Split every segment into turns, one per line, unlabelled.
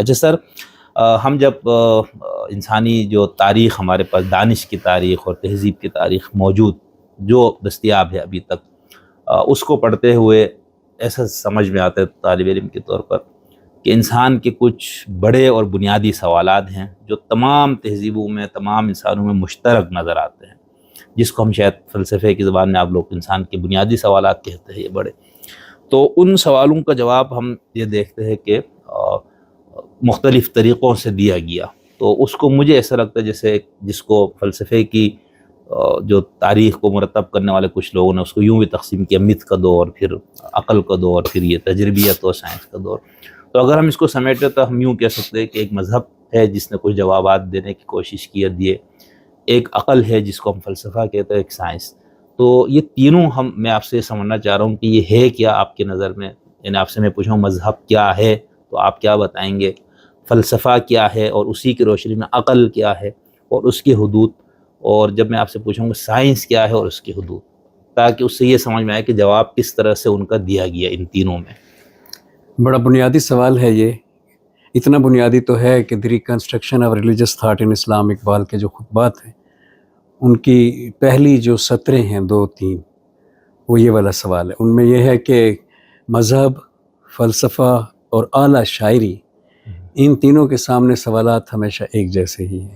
اچھا سر، ہم جب انسانی جو تاریخ ہمارے پاس، دانش کی تاریخ اور تہذیب کی تاریخ موجود جو دستیاب ہے ابھی تک، اس کو پڑھتے ہوئے ایسا سمجھ میں آتا ہے طالب علم کے طور پر کہ انسان کے کچھ بڑے اور بنیادی سوالات ہیں جو تمام تہذیبوں میں، تمام انسانوں میں مشترک نظر آتے ہیں، جس کو ہم شاید فلسفے کی زبان میں آپ لوگ انسان کے بنیادی سوالات کہتے ہیں، یہ بڑے. تو ان سوالوں کا جواب ہم یہ دیکھتے ہیں کہ مختلف طریقوں سے دیا گیا. تو اس کو مجھے ایسا لگتا ہے جیسے جس کو فلسفے کی جو تاریخ کو مرتب کرنے والے کچھ لوگوں نے اس کو یوں بھی تقسیم کیا، مت کا دور، پھر عقل کا دور، پھر یہ تجربیت اور سائنس کا دور. تو اگر ہم اس کو سمیٹیں تو ہم یوں کہہ سکتے ہیں کہ ایک مذہب ہے جس نے کچھ جوابات دینے کی کوشش کی دیے، ایک عقل ہے جس کو ہم فلسفہ کہتے ہیں، ایک سائنس. تو یہ تینوں میں آپ سے یہ سمجھنا چاہ رہا ہوں کہ یہ ہے کیا آپ کے نظر میں. یعنی آپ سے میں پوچھوں مذہب کیا ہے تو آپ کیا بتائیں گے، فلسفہ کیا ہے اور اسی کی روشنی میں عقل کیا ہے اور اس کی حدود، اور جب میں آپ سے پوچھوں گا سائنس کیا ہے اور اس کی حدود، تاکہ اس سے یہ سمجھ میں آئے کہ جواب کس طرح سے ان کا دیا گیا ان تینوں میں.
بڑا بنیادی سوال ہے یہ. اتنا بنیادی تو ہے کہ the reconstruction of religious thought in Islam, Iqbal کے جو خطبات ہیں ان کی پہلی جو سطریں ہیں 2-3، وہ یہ والا سوال ہے. ان میں یہ ہے کہ مذہب، فلسفہ اور اعلیٰ شاعری، ان تینوں کے سامنے سوالات ہمیشہ ایک جیسے ہی ہیں.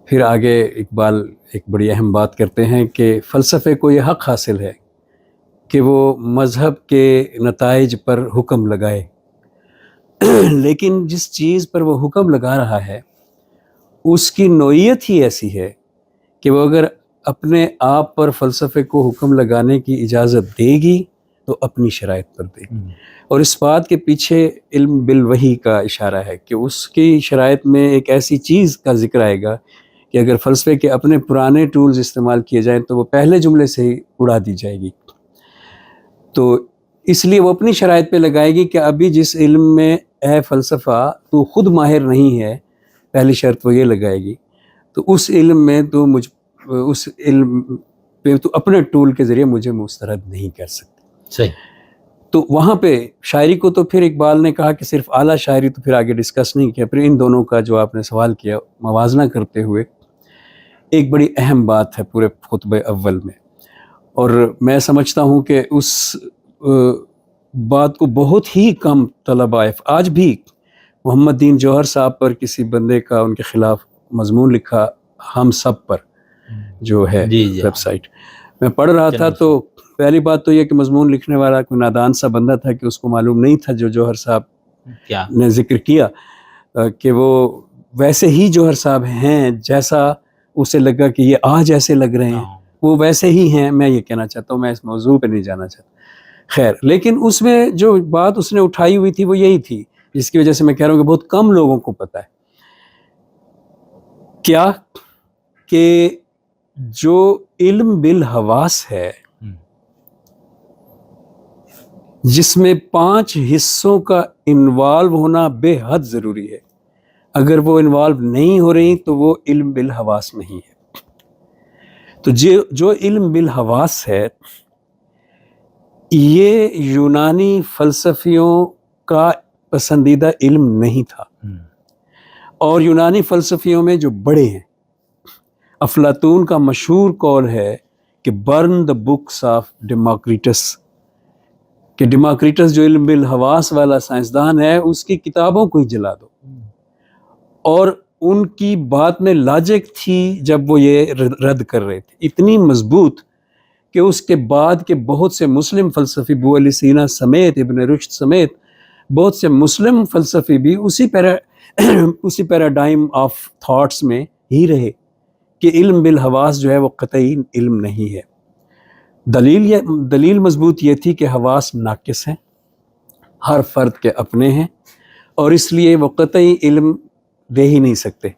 پھر آگے اقبال ایک بڑی اہم بات کرتے ہیں کہ فلسفے کو یہ حق حاصل ہے کہ وہ مذہب کے نتائج پر حکم لگائے، لیکن جس چیز پر وہ حکم لگا رہا ہے اس کی نوعیت ہی ایسی ہے کہ وہ اگر اپنے آپ پر فلسفے کو حکم لگانے کی اجازت دے گی تو اپنی شرائط پر دے گی. اور اس بات کے پیچھے علم بالوحی کا اشارہ ہے کہ اس کی شرائط میں ایک ایسی چیز کا ذکر آئے گا کہ اگر فلسفے کے اپنے پرانے ٹولز استعمال کیے جائیں تو وہ پہلے جملے سے ہی اڑا دی جائے گی. تو اس لیے وہ اپنی شرائط پہ لگائے گی کہ ابھی جس علم میں اے فلسفہ تو خود ماہر نہیں ہے، پہلی شرط وہ یہ لگائے گی، تو اس علم میں تو اس علم پہ تو اپنے ٹول کے ذریعے مجھے مسترد نہیں کر سکتے.
صحیح.
تو وہاں پہ شاعری کو تو پھر اقبال نے کہا کہ صرف اعلیٰ شاعری تو پھر آگے ڈسکس نہیں کیا. پھر ان دونوں کا جو آپ نے سوال کیا موازنہ کرتے ہوئے ایک بڑی اہم بات ہے پورے خطبہ اول میں، اور میں سمجھتا ہوں کہ اس بات کو بہت ہی کم طلباء آج بھی محمد دین جوہر صاحب پر کسی بندے کا ان کے خلاف مضمون لکھا، ہم سب پر جو ہے ویب سائٹ، میں پڑھ رہا تھا تو پہلی بات تو یہ کہ مضمون لکھنے والا کوئی نادان سا بندہ تھا کہ اس کو معلوم نہیں تھا جو جوہر صاحب نے ذکر کیا کہ وہ ویسے ہی جوہر صاحب ہیں جیسا اسے لگا کہ یہ آج ایسے لگ رہے ہیں، وہ ویسے ہی ہیں. میں یہ کہنا چاہتا ہوں، میں اس موضوع پہ نہیں جانا چاہتا. خیر، لیکن اس میں جو بات اس نے اٹھائی ہوئی تھی وہ یہی تھی جس کی وجہ سے میں کہہ رہا ہوں کہ بہت کم لوگوں کو پتہ ہے کیا کہ جو علم بالحواس ہے جس میں 5 حصوں کا انوالو ہونا بے حد ضروری ہے، اگر وہ انوالو نہیں ہو رہی تو وہ علم بالحواس نہیں ہے. تو جو علم بالحواس ہے یہ یونانی فلسفیوں کا پسندیدہ علم نہیں تھا، اور یونانی فلسفیوں میں جو بڑے ہیں، افلاطون کا مشہور قول ہے کہ burn the books of Democritus, کہ ڈیموکریٹس جو علم بالحواس والا سائنسدان ہے اس کی کتابوں کو ہی جلا دو. اور ان کی بات میں لاجک تھی جب وہ یہ رد کر رہے تھے، اتنی مضبوط کہ اس کے بعد کے بہت سے مسلم فلسفی، ابو علی سینا سمیت، ابن رشد سمیت بہت سے مسلم فلسفی بھی اسی پیراڈائم آف تھاٹس میں ہی رہے کہ علم بالحواس جو ہے وہ قطعی علم نہیں ہے. دلیل مضبوط یہ تھی کہ حواس ناقص ہیں، ہر فرد کے اپنے ہیں، اور اس لیے وہ قطعی علم دے ہی نہیں سکتے.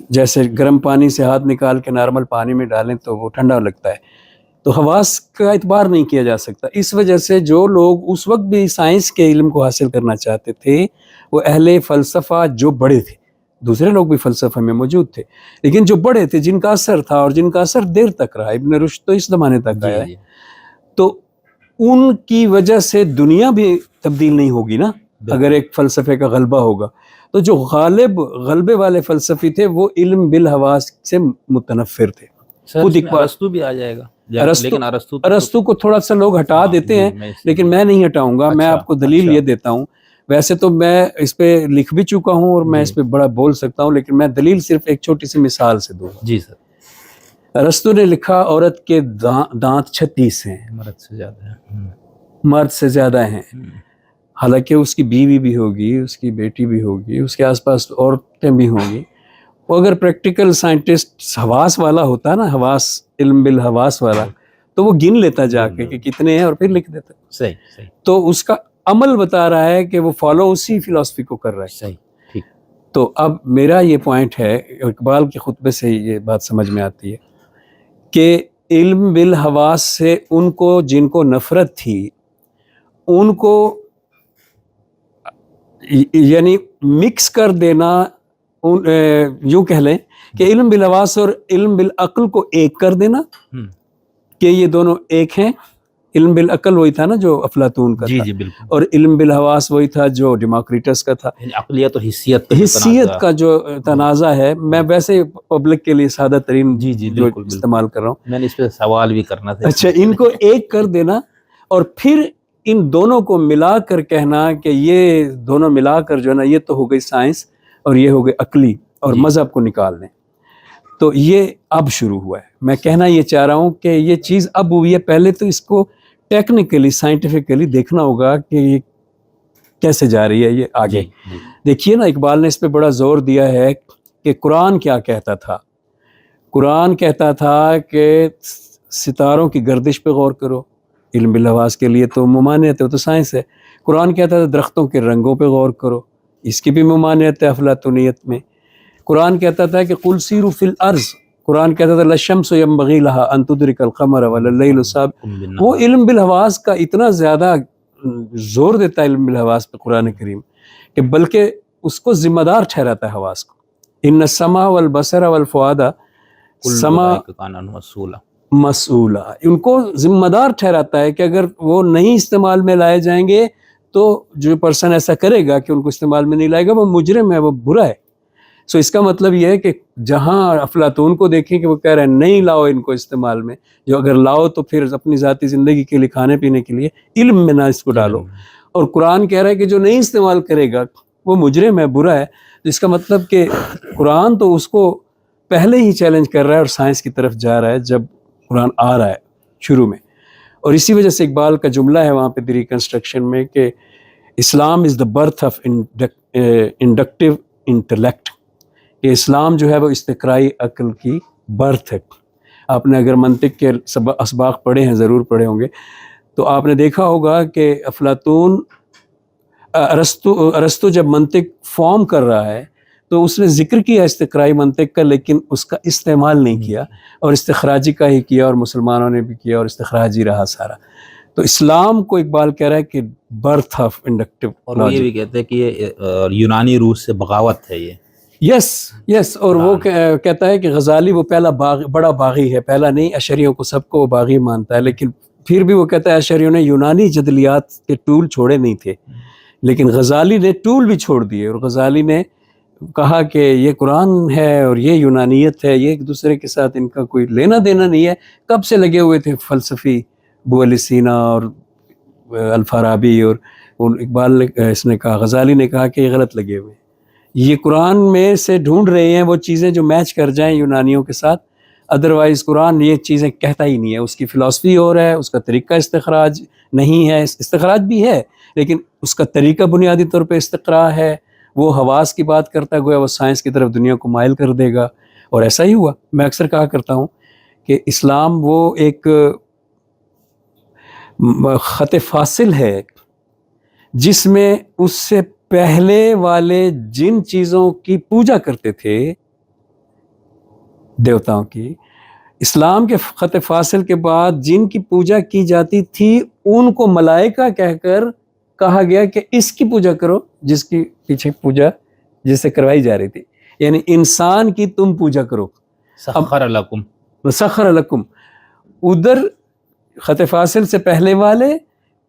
جیسے گرم پانی سے ہاتھ نکال کے نارمل پانی میں ڈالیں تو وہ ٹھنڈا لگتا ہے، تو حواس کا اعتبار نہیں کیا جا سکتا. اس وجہ سے جو لوگ اس وقت بھی سائنس کے علم کو حاصل کرنا چاہتے تھے وہ اہل فلسفہ جو بڑے تھے، دوسرے لوگ بھی فلسفہ میں موجود تھے لیکن جو بڑے تھے، جن کا اثر تھا اور جن کا اثر دیر تک رہا، ابن رشد تو اس زمانے تک آیا ہے، تو ان کی وجہ سے دنیا بھی تبدیل نہیں ہوگی نا. اگر ایک فلسفے کا غلبہ ہوگا. تو جو غلبے والے فلسفی تھے وہ علم بالحواس سے متنفر تھے. خود
ارسطو بھی آ جائے گا، لیکن
ارسطو کو تھوڑا سا لوگ ہٹا دیتے ہیں، لیکن میں نہیں ہٹاؤں گا. میں آپ کو دلیل یہ دیتا ہوں. ویسے تو میں اس پہ لکھ بھی چکا ہوں اور میں اس پہ بڑا بول سکتا ہوں، لیکن میں دلیل صرف ایک چھوٹی سی مثال سے دوں گا.
جی سر.
ارسطو نے لکھا عورت کے دانت 36 ہیں،
مرد سے زیادہ ہے.
مرد سے زیادہ ہیں. حالانکہ اس کی بیوی بھی ہوگی، اس کی بیٹی بھی ہوگی، اس کے آس پاس عورتیں بھی ہوں گی. وہ اگر پریکٹیکل سائنٹسٹ حواس والا ہوتا نا، حواس علم بالحواس والا، تو وہ گن لیتا جا کے کہ کتنے ہیں اور پھر لکھ دیتا.
صحیح.
تو اس کا عمل بتا رہا ہے کہ وہ فالو اسی فلسفی کو کر رہا ہے.
صحیح. ٹھیک.
تو اب میرا یہ پوائنٹ ہے، اقبال کے خطبے سے یہ بات سمجھ میں آتی ہے کہ علم بالحواس سے ان کو جن کو نفرت تھی، ان کو یعنی مکس کر دینا، یوں کہہ لیں کہ علم بالحواس اور علم بالعقل کو ایک کر دینا کہ یہ دونوں ایک ہیں. علم بالعقل وہی تھا نا جو افلاطون کا تھا،
بالکل.
اور علم بالحواس وہی تھا جو ڈیموکریٹس کا تھا.
عقلیت اور
حسیت کا جو تنازع ہے، میں ویسے پبلک کے لیے سادہ ترین جو استعمال کر رہا ہوں.
میں نے اس پہ سوال بھی کرنا تھا.
اچھا، ان کو ایک کر دینا اور پھر ان دونوں کو ملا کر کہنا کہ یہ دونوں ملا کر جو ہے نا، یہ تو ہو گئی سائنس اور یہ ہو گئی عقلی، اور مذہب کو نکال دیں. تو یہ اب شروع ہوا ہے. میں کہنا یہ چاہ رہا ہوں کہ یہ چیز اب ہوئی ہے. پہلے تو اس کو ٹیکنیکلی سائنٹیفکلی دیکھنا ہوگا کہ یہ کیسے جا رہی ہے یہ آگے. دیکھیے نا، اقبال نے اس پہ بڑا زور دیا ہے کہ قرآن کیا کہتا تھا. قرآن کہتا تھا کہ ستاروں کی گردش پہ غور کرو. علم بالحواس کے لیے تو ممانعت ہے، وہ تو سائنس ہے. قرآن کہتا تھا درختوں کے رنگوں پہ غور کرو، اس کی بھی ممانعت ہے افلاطونیت میں. قرآن کہتا تھا کہ قل سیروا فی الارض. قرآن کہتا تھا للشمس ینبغی لہا ان تدرک القمر ولللیل سابق. وہ علم بالحواس کا اتنا زیادہ زور دیتا ہے علم بالحواس پہ قرآن کریم کہ بلکہ اس کو ذمہ دار ٹھہراتا ہے حواس کو. ان السمع والبصر والفؤاد سما مسئولہ، ان کو ذمہ دار ٹھہراتا ہے کہ اگر وہ نہیں استعمال میں لائے جائیں گے تو جو پرسن ایسا کرے گا کہ ان کو استعمال میں نہیں لائے گا وہ مجرم ہے، وہ برا ہے. سو اس کا مطلب یہ ہے کہ جہاں افلاطون کو دیکھیں کہ وہ کہہ رہے ہیں نہیں لاؤ ان کو استعمال میں، جو اگر لاؤ تو پھر اپنی ذاتی زندگی کے لیے کھانے پینے کے لیے علم میں نہ اس کو ڈالو. اور قرآن کہہ رہا ہے کہ جو نہیں استعمال کرے گا وہ مجرم ہے، برا ہے. جس کا مطلب کہ قرآن تو اس کو پہلے ہی چیلنج کر رہا ہے اور سائنس کی طرف جا رہا ہے جب قرآن آ رہا ہے شروع میں. اور اسی وجہ سے اقبال کا جملہ ہے وہاں پہ دی ریکنسٹرکشن میں کہ Islam is the birth of inductive intellect, کہ اسلام جو ہے وہ استقرائی عقل کی برتھ ہے. آپ نے اگر منطق کے اسباق پڑھے ہیں، ضرور پڑھے ہوں گے، تو آپ نے دیکھا ہوگا کہ افلاطون ارسطو جب منطق فارم کر رہا ہے تو اس نے ذکر کیا استقرائی منطق کا، لیکن اس کا استعمال نہیں کیا، اور استخراجی کا ہی کیا، اور مسلمانوں نے بھی کیا، اور استخراجی رہا سارا. تو اسلام کو اقبال کہہ رہا ہے کہ برتھ آف انڈکٹیو.
اور وہ یہ بھی کہتے ہیں کہ یہ یونانی روس سے بغاوت ہے یہ.
یس اور وہ کہتا ہے کہ غزالی وہ پہلا بڑا باغی ہے، پہلا نہیں. اشعریوں کو سب کو وہ باغی مانتا ہے، لیکن پھر بھی وہ کہتا ہے اشعریوں نے یونانی جدلیات کے ٹول چھوڑے نہیں تھے، لیکن غزالی نے ٹول بھی چھوڑ دیے. اور غزالی نے کہا کہ یہ قرآن ہے اور یہ یونانیت ہے، یہ ایک دوسرے کے ساتھ ان کا کوئی لینا دینا نہیں ہے. کب سے لگے ہوئے تھے فلسفی ابو علی سینا اور الفارابی، اور اقبال نے اس نے کہا، غزالی نے کہا کہ یہ غلط لگے ہوئے، یہ قرآن میں سے ڈھونڈ رہے ہیں وہ چیزیں جو میچ کر جائیں یونانیوں کے ساتھ. ادروائز قرآن یہ چیزیں کہتا ہی نہیں ہے. اس کی فلسفی اور ہے، اس کا طریقہ استخراج نہیں ہے. استخراج بھی ہے لیکن اس کا طریقہ بنیادی طور پہ استقراء ہے. وہ حواس کی بات کرتا گویا وہ سائنس کی طرف دنیا کو مائل کر دے گا، اور ایسا ہی ہوا. میں اکثر کہا کرتا ہوں کہ اسلام وہ ایک خط فاصل ہے جس میں اس سے پہلے والے جن چیزوں کی پوجا کرتے تھے دیوتاؤں کی، اسلام کے خط فاصل کے بعد جن کی پوجا کی جاتی تھی ان کو ملائکہ کہہ کر کہا گیا کہ اس کی پوجا کرو جس کی پیچھے پوجا جس سے کروائی جا رہی تھی. یعنی انسان کی تم پوجا کرو.
سخر لکم.
سخر لکم. ادھر خط فاصل سے پہلے والے